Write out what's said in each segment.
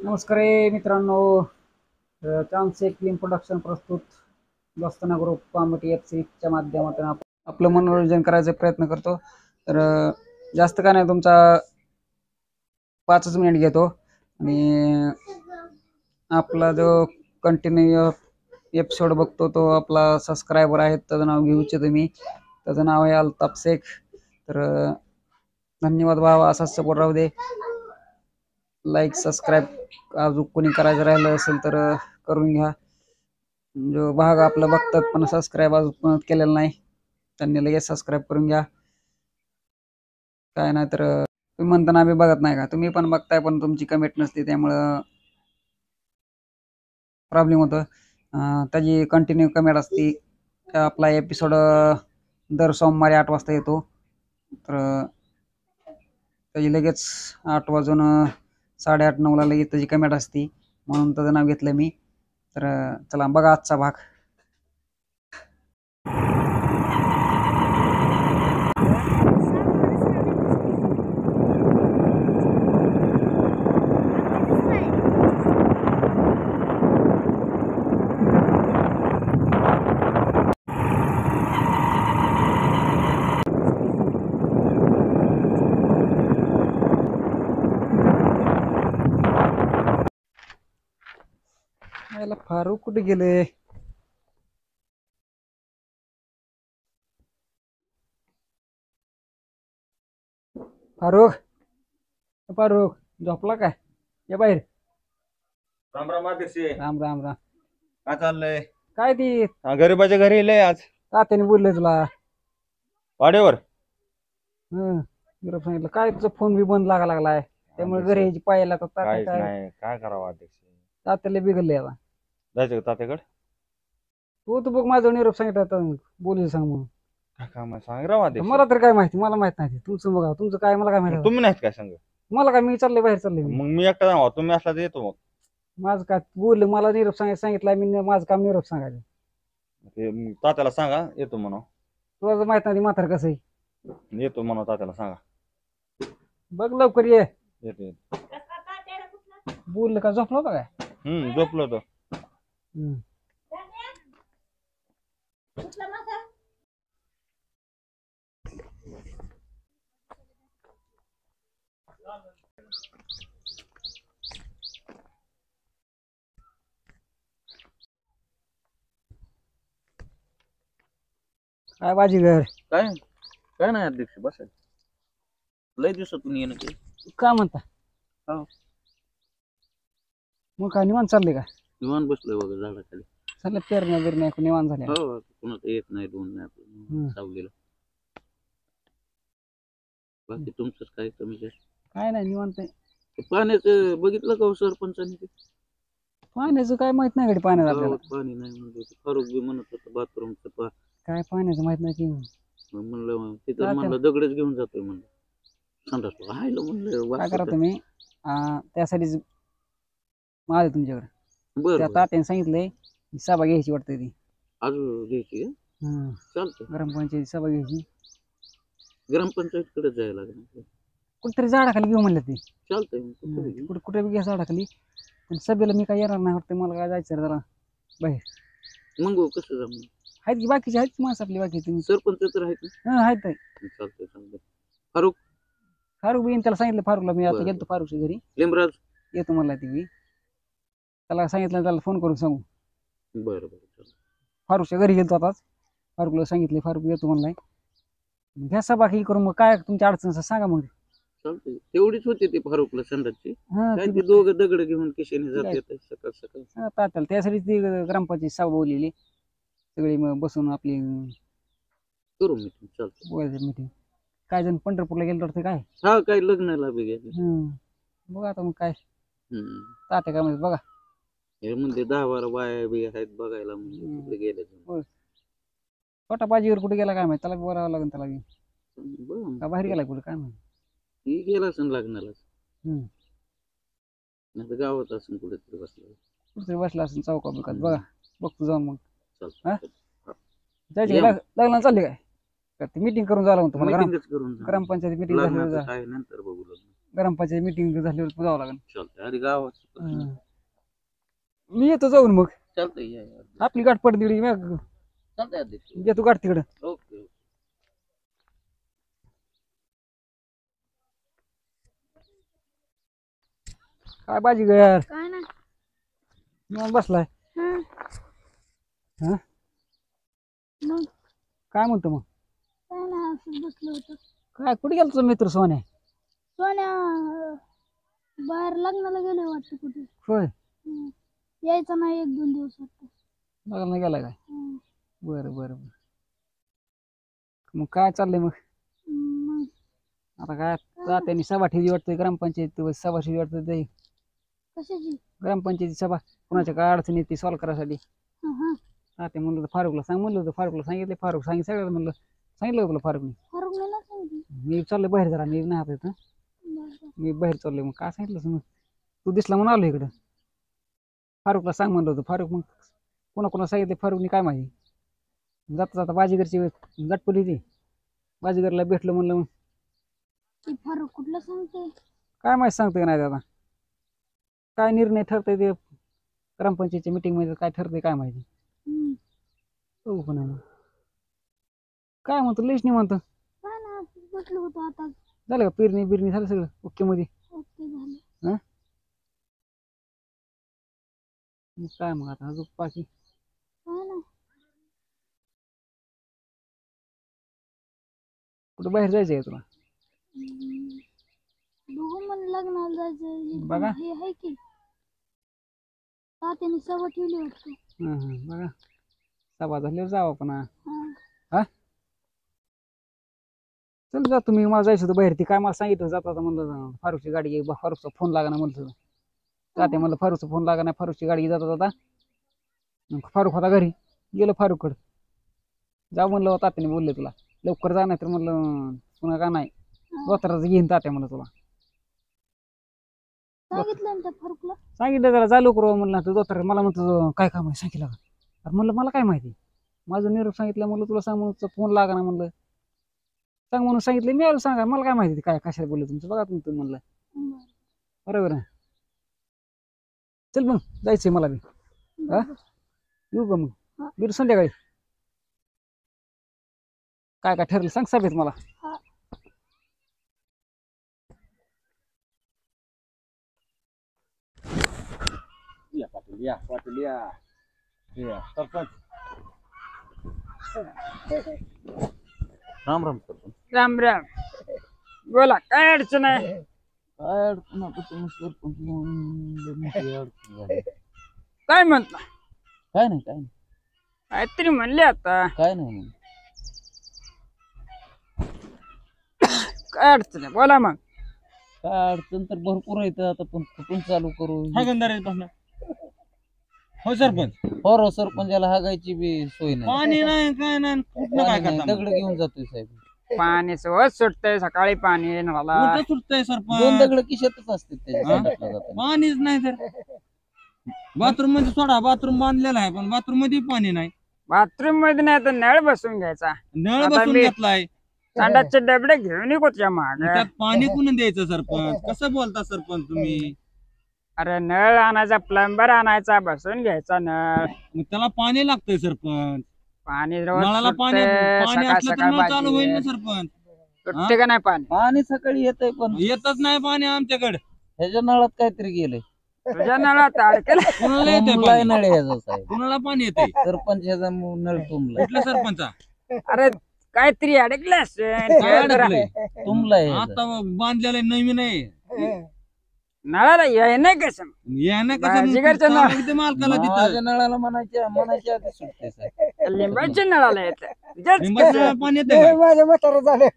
नमस्कार मित्रांनो, चान्स एक फिल्म प्रोडक्शन प्रस्तुत दोस्ताना ग्रुप कॉमेडी च्या माध्यमातून आपलं मनोरंजन करायचा प्रयत्न करतो। तर जास्त का नाही, तुमचा 5 मिनिट घेतो आणि आपला जो कंटिन्यू एपिसोड बघतो तो आपला सबस्क्रायबर आहे, त्याचं नाव घेऊ इच्छितो मी। त्याचं नाव आहे अल्ताफ शेख। तर धन्यवाद भावा, असाच सपोर्ट राहू दे। लाईक सबस्क्राईब अजून कोणी करायचं राहिलं असेल तर करून घ्या। जो भाग आपला बघतात पण सबस्क्राईब अजून केलेलं नाही त्यांनी लगेच सबस्क्राईब करून घ्या। काय नाही तर तुम्ही म्हणताना आम्ही बघत नाही का, तुम्ही पण बघताय पण तुमची कमेंट नसते, त्यामुळं प्रॉब्लेम होतो। त्याची कंटिन्यू कमेंट असते। आपला एपिसोड दर सोमवारी 8 वाजता येतो। तर त्याची लगेच 8 वाजून 8:30-9 ला लगेच त्याची कमेंट असते, म्हणून त्याचं नाव घेतलं मी। तर चला बघा आजचा भाग। याला फारूक कुठे गेले? फारूक, फारूक झोपला काय? या बाहेर। राम राम आदेशी। राम राम राम। काय चाललंय? काय ती गरीबाच्या घरी येले आज तात्याने बोलले तुला? वाड्यावर निरोप सांगितलं काय? तुझा फोन बी बंद लागलाय, त्यामुळे घरी यायची पायाला तर तात्या काहीच नाही, काय करावं अध्यक्ष? तात्याला बिघडले आता। जायचं का तात्याकडे? तू बघ, माझा निरोप सांगितलं बोलू सांग म्हणून। काय काम आहे सांग राव अध्यक्ष। मला तर काय माहिती, मला माहित नाही तुमचं बघा, तुमचं काय मला काय माहिती। तुम्ही नाहीत काय सांग? मला काय, मी चाललोय बाहेर चाललोय। मग मी एकटा जाऊ, तुम्ही असला तर येतो। मग माझं काय बोलले, मला निरोप सांगितलं मी, माझं काम निरोप सांगायचं। मग तात्याला सांगा येतो म्हणा। तुला माहित नाही म्हातार कसं आहे। येतो म्हणा, तात्याला सांगा बघ लवकर ये। येतो। बोललं का? झोपला होता काय? झोपलो होतो। काय बाजीगर? काय काय नाही अध्यक्ष, बस लय दिवसातून येणं ते। काय म्हणता? हो, मग काय निवांत चाललंय का? निवांत बसलोय बघा झाडाखाली। चाललं पेरण्या बिरण्या निवांत झाल्या? हो, कुणाचं येत नाही, दोन नाही आपलं सावलीला। बाकी तुमचंच काय कमी जास्त? काय नाही, निवांत आहे। पाण्याचं बघितलं का सरपंचाने? ते पाण्याचं काय माहित नाही गडी, पाण्याचं आपल्याला पाणी नाही म्हणजे फारुक बी म्हणत होतं बाथरूमचं काय पाण्याचं माहित नाही की। म्हणलं तिथं म्हणलं दगडच घेऊन जातोय म्हणलं संडास राहिलं म्हणलं काय करा तुम्ही, त्यासाठीच माझं तुमच्याकडे। बरं त्या तात्याने सांगितलंय सभा घ्यायची वाटतं ती अजून घ्यायची का? चालतं, ग्रामपंचायत सभा घ्यायची। ग्रामपंचायतकडे जायला लागेल, कुठेतरी झाडाखाली घेऊ म्हणलं ते। चालतंय कुठे बी घ्या झाडाखाली, पण सभेला मी काय येणार नाही वाटतं, मला काय जायचं जरा बाहेर। मग कसं जमणार? आहेत की बाकीचे, आहेत माणसं आपली बाकी। सरपंच तर आहेत ना? आहेत। चालतंय चालतंय। फारुक फारुक बी त्याला सांगितलं, फारुकला मी आता गेलो फारुकच्या घरी, लिमराज येतो मला ती बी। त्याला सांगितलं, त्याला फोन करून सांगू। बरं बरं, फारुकच्या घरी गेलो आताच, फारुकला सांगितले, फारुक येतो म्हणलाय। घ्या सभा ही करून, मग काय तुमच्या अडचण सांगा मग। चालतंय, तेवढीच होती ती फारुकला संडासची। काय ती दोघं दगड घेऊन किशेने जाते सकाळ सकाळ। तात्याला त्यासाठी ती ग्रामपंचायत सभा बोललेली, सगळी मग बसून आपली करू मीटिंग। चालतंय मीटिंग। काय जण पंढरपूरला गेलं तर काय? हा, काय लग्नाला बी गेले। बघा आता मग काय तात्या काय म्हणते बघा। हे म्हणजे 10-12 बाया बी आहेत बघायला, म्हणजे तिकडे गेले। छोटा बाजीवर कुठे गेला काय माहिती, त्याला बोलावं लागेल त्याला बी। बरं, का बाहेर गेला कुठे काय माहिती? ती गेला असेल लग्नाला, नाही तर गावात असेल कुठेतरी बसला। कुठेतरी बसला असेल चौका बिकात, बघा बघतो जाऊन मग। चालतं, जायचे लग्नाला चालले काय? मीटिंग करून झालं म्हणतो मला, मीटिंगच करून ग्रामपंचायत मीटिंग झाली काय नंतर बघू लग्न। ग्रामपंचायत मीटिंग झाल्यावर जावं लागेल. चालतंय आधी गावात मी येतो जाऊन मग. चालतंय या आपली गाठ पडली मग चालतंय अध्यक्ष. येतो गाठ तिकडं. ओके. काय बाजी घर काय नाही. निवांत बसलाय. हा मग काय म्हणतो मग? काय नाही असं बसलो होतो. काय कुठे गेला तुझा मित्र सोन्या? सोन्या बाहेर लग्नाला गेले वाटतं कुठे. होय यायचा नाही 1-2 दिवस वाटतं. लग्नाला गेला काय? हम्म. बरं बरं बरं. मग काय चाललंय मग? मग आता काय तात्यानी सभा ठेवली वाटतं ग्रामपंचायत सभा ठेवली वाटतं ते कशाची? ग्रामपंचायती सभा कोणाच्या काय अडचण येते सॉल्व करायसाठी. हा. तात्या म्हणलं होतं फारुकला सांग म्हणलं होतं फारुकला सांगितलं फारुक सगळ्याला म्हणलं सांगितलं होतं तुला फारुकने. फरक नाही ना सांगितलं. मी चाललोय बाहेर जरा मी नाही आता इथं. बरं. मी बाहेर चाललोय मग काय सांगितलं मग तू दिसला म्हणून आलो इकडं. फारुकला सांग म्हणलं होतं फारुक मग कोणा सांगितलं फारुकने काय माहिती जाता जाता बाजीगरची गटपली ती बाजीगरला भेटलं म्हणलं मग ते फरक कुठला सांगते? काय माहिती सांगतोय नाही आता काय निर्णय ठरतंय ते ग्रामपंचायतच्या मीटिंग मध्ये काय ठरतंय काय माहिती. बघू पण मग. काय म्हणतो लईच नाही म्हणतो. काय नाही असं बसलो होतो आता. झालं का पेरणी बिरणी झालं सगळं ओके मध्ये? ओके झालं. मग काय मग आता अजून बाकी काय नाही. कुठं बाहेर जायचं आहे तुला? बघू मला लग्नाला जायचं. बघा. हे आहे की तात्याने सभा ठेवली वाटतं. बघा सभा झाल्यावर जावं पण हा. हा चल जा तुम्ही मला जायचं होतं बाहेर ती काय मला सांगितलं जाता आता म्हणलं फारुकची गाडी घे फारुकचा फोन लागा ना म्हणलं जाते म्हणलं फारुकचा फोन लागा नाही फारुकची गाडी घे जाता जाता मग फारुक होता घरी गेलो फारुककडं जाऊ म्हणलं तात्याने बोलले तुला लवकर जा नाही तर म्हणलं पुन्हा का नाही दोतराचं घेईन तात्या म्हणलं तुला सांगितलं ना त्या फरकला. सांगितलं जरा चालू करू म्हणलं तर दोतर मला म्हणतो काय काम आहे सांगितलं का अरे म्हणलं मला काय माहिती माझं निरोप सांगितलं म्हणलं तुला सांग म्हणून फोन लागा ना म्हणलं सांग म्हणून सांगितलं मी आलो सांगा मला काय माहिती काय कशाला बोललं तुमचं बघा तुम्ही म्हणलं बरं. बरोबर आहे चल मग जायचंय मला बी हा येऊ का मग हा. बिर संध्याकाळी काय काय ठरलं सांग सभेत मला. हा. या पाटील या पाटील या सरपंच. राम राम सरपंच. राम राम बोला काय अडचण आहे? काय अडचण आता तुम्ही सरपंच म्हणून मोठी अडचण झाली. काय म्हणता? काय नाही काय नाही काहीतरी म्हणले आता काय नाही काय अडचण आहे बोला मग. काय अडचण तर भरपूर आहे आता पण कुठून चालू करू. हो सरपंच. हो सरपंचाला हागायची बी सोय नाही. पाणी नाही काय नाही कुठलं काय पाणी नाही, करता दगड घेऊन जातोय साहेब. पाणी सहज सुटतंय सकाळी पाणी नळाला कुठं सुटतंय दोन सरपंच. दगड किशातच असते त्याच्या हा? संडासला जाताना. पाणीच नाही तर बाथरूम मध्ये सोडा बाथरूम बांधलेला आहे पण बाथरूम मध्ये पाणी नाही. बाथरूम मध्ये नाही तर नळ बसून घ्यायचा नळ आता बसून मी- घेतलाय संडासचे डबडे घेऊन ये तुझ्या माग. त्यात पाणी कुणी द्यायचं सरपंच. कसं बोलता सरपंच तुम्ही. अरे नळ आणायचा प्लंबर आणायचा बसून घ्यायचा नळ मग त्याला पाणी लागतंय सरपंच. पाणी रोज नळाला पाणी सुटतंय, पाणी सकाळ असलं तर सकाळ नळ चालू होईल ना बाजी सरपंच. सुटते का नाही पाणी? पाणी सकाळी येतंय पण येतच नाही पाणी आमच्याकडे. ह्याच्या नळात काहीतरी गेलंय. तुझ्या नळात अडकेल. कुणाला येतंय तुंबलाय पाणी? नळ ह्याचा साहेब. कुणाला पाणी येतंय. सरपंच ह्याचा नळ तुंबलाय. कुठल्या सरपंचा. अरे काहीतरी अडकलं काय असेल अडकलंय? तुंबलाय ह्याचा. आता बांधलेलं नवीन आहे. नळाला येणे कसं? यानं बाजीगरच्या नळ. कसं मालकाला माझ्या तिथं नळाला म्हणायच्या आधी सुटते साहेब. लिंबाच्या नळाला येत लिंबाचं नळ पाणी येतं का? माझ्या म्हातारं झालं.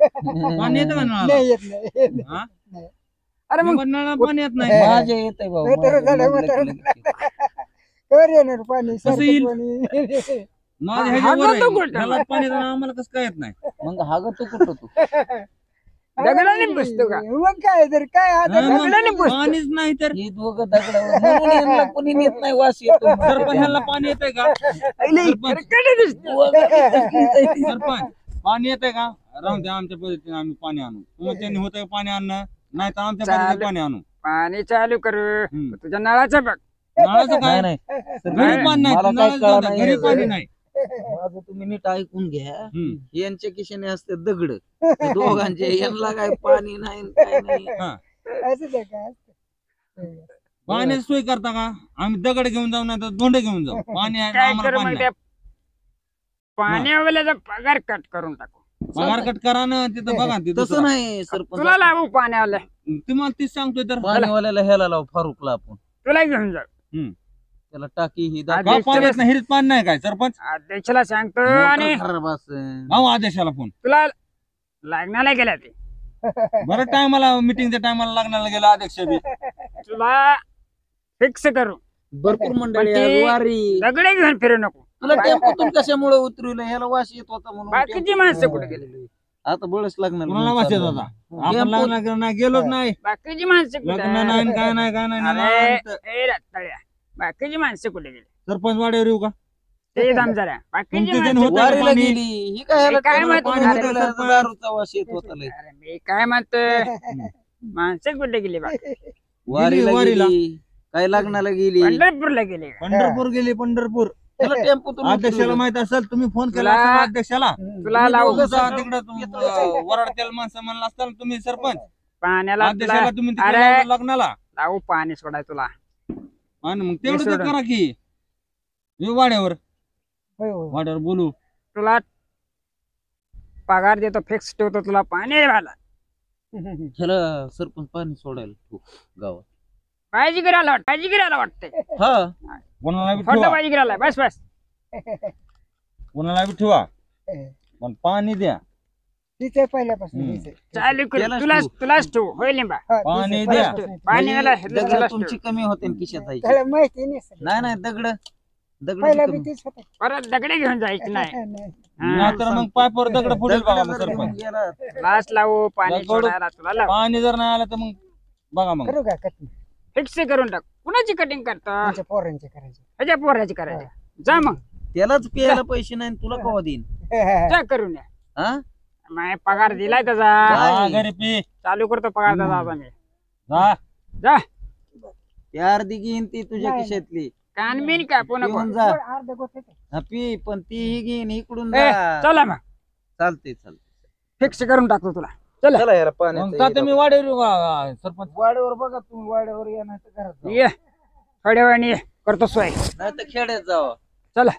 पाणी येतं का नळाला. नाही येत नाही. हा? अरे मग लिंबाच्या नळाला पाणी येत नाही. माझ्या येतंय बाबा म्हातारं झालं, माझ्या म्हातारं म्हणलं कर येणार पाणी कसं येईल? पाणी. माझ्या हा, ह्याच्यावर हा, आहे. तो कुठं? ह्याला पाणी येतं, आम्हाला कसं काय येत नाही. की मग हागतो कुठं तू दगडाने पुसतो का? मग काय तर काय आता हा, मग दगडाने पुसतो. पाणीच नाही तर ही दोघं दगडावर म्हणून यांना कोणी नेत नाही वास येतो सरपंच ह्याला पाणी येतंय का. सरपंच खरकटे दिसतो. सरपंच पाणी येतंय का. राहून द्या आमच्या पद्धतीने आम्ही पाणी आणू. मग त्यांनी होतंय पाणी आणणं नाही तर आमच्या चालेल. बाजूला पाणी आणू पाणी चालू करू हम्म. तुझ्या नळाचं बघ. नळाचं काय नाही घरी पाणी नाही मला काय नळाचं जाऊ द्या, कळलं घरी नाही. पाणी नाही माझं तुम्ही नीट ऐकून घ्या. हम्म. यांच्या खिशाने असते दगड दोघांचे, यांना काय पाणी नाही न काय नाही. हा. असं ते काय पाण्याची सोय करता का आम्ही दगड घेऊन जाऊ नाही तर धोंड घेऊन जाऊ पाणी आहे काय आम्हाला करू पाणी मग नाही. त्या पाण्यावाल्याचा पगार कट करून टाकू. पगार कट करा ना तिथं बघा तिथं तसं नाही सरपंच, तुला लावू पाण्यावाला, तुम्हाला तीच सांगतोय तर पाणीवाल्याला ह्याला लाव फारुकला आपण, तुला घेऊन जाऊ. त्याला टाकी ही आदेश गाव पाण्यात नाही हिरीत पाणी नाही काय सरपंच अध्यक्षाला सांगतो आणि गाव आदेशाला फोन तुला लग्नाला गेला ते बरं टायमाला मिटिंगच्या टायमाला लग्नाला गेला अध्यक्ष बी तुला फिक्स करू. भरपूर मंडळी बाकी- आहे, वारी. दगडे घेऊन फिरू नको. तुला टेम्पोतून कशामुळे उतरवलं, ह्याला वास येत होता म्हणून बाकीची टेम्पो- माणसं कुठे गेली? आता बळच लागणार. कुणाला वास येत होता आपण लग्न नाही गेलोच नाही बाकीची माणसं कुठे लग्न नाही काय नाही काय नाही अरे, निवांत. ए रताळ्या, बाकीची माणसं कुठे गेली? सरपंच वाड्यावर येऊ का ते थांब जरा. बाकीची तुमचे जण माणसं होते कुठे वारीला पाणी- गेली ही काय, ह्याला काय टेम्पोत माहिती पाणी झालं? उतरवलं, दारूचा वास येत होता लय. अरे मी काय म्हणतोय माणसं कुठे गेली बा? वारीला वारीला. गेली, काय लग्नाला गेली, पंढरपूरला गेली का? पंढरपूर गेली पंढरपूर त्याला टेम्पोतून अध्यक्षाला उतरवलं. माहित असेल तुम्ही फोन केला तुला- असेल अध्यक्षाला तुला लावू तिकडं वराडतेल माणसं म्हणला असताना तुम्ही सरपंच पाण्याला अध्यक्षाला तुला तुम्ही तिकडे अरे. लावलं लग्नाला लावू पाणी सोडाय तुला. आणि मग तेवढं तर सोडून. करा की येऊ वाड्यावर होय होय वाड्यावर बोलू तुला पगार देतो, फिक्स ठेवतो तुला पाणी घाला. ह्याला सरपंच पाणी सोडायला ठेवू गावात. पाहिजे गिराला पाहिजे गिराला वाटतंय. हा कोणाला बी फोटो ठेवा पाहिजे गिराला. बस बस कोणाला बी ठेवा पण पाणी द्या तीच आहे पहिल्यापासून हम्म. तीच आहे. चालू कर. त्यालाच तुलाच ठेवू. तुलाच ठेवू होईल लिंबा. हा, तीच पाणी आहे, द्या. पहिल्यापासून. पाणी घाला. दगड तुलाच तुमची ठेवू. कमी होते न खिशात जायची. त्याला माहिती नाही सगळं. नाही नाही दगड पहिला दगड बी तीच होतं. परत दगडे घेऊन जायचं नाही. नाही. नाहीतर मग पायपर दगड फुटेल बघा मग सरपंच लास्ट लावू पाणी दगड- सोडायला तुला लावू. पाणी जर नाही आलं तर मग बघा मग करू का कटिंग फिक्स करून टाक. कुणाची कटिंग करता? तुमच्या पोरांचे करायचे. ह्याच्या पोराची करायची. जा मग त्यालाच प्यायला पैसे नाही तुला कवा देईन जा करून या. हा माझ्या पगार दिलाय त्याचा. हा, घरी पी चालू करतो पगार त्याचा आता मी. जा जा ती अर्धी घेईन ती तुझ्या नाही, खिशातली कानबिन का पुन्हा घेऊन जा. अर्ध गोष्ट हा, पी पण ती ही घेईन इकडून ए, जा. चला मग चालते चालते. फिक्स करून टाकतो तुला. चला चला याला मग पाण्याचं तात्या हे मी दाखव. वाड्यावर येऊ का, सरपंच वाड्यावर बघा तुम्ही, वाड्यावर या नाही तर घरात जाऊ. ये थोड्या वेळाने ये. करतो सोय. नाही तर खेड्यात जावा. चला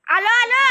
आलो आलो.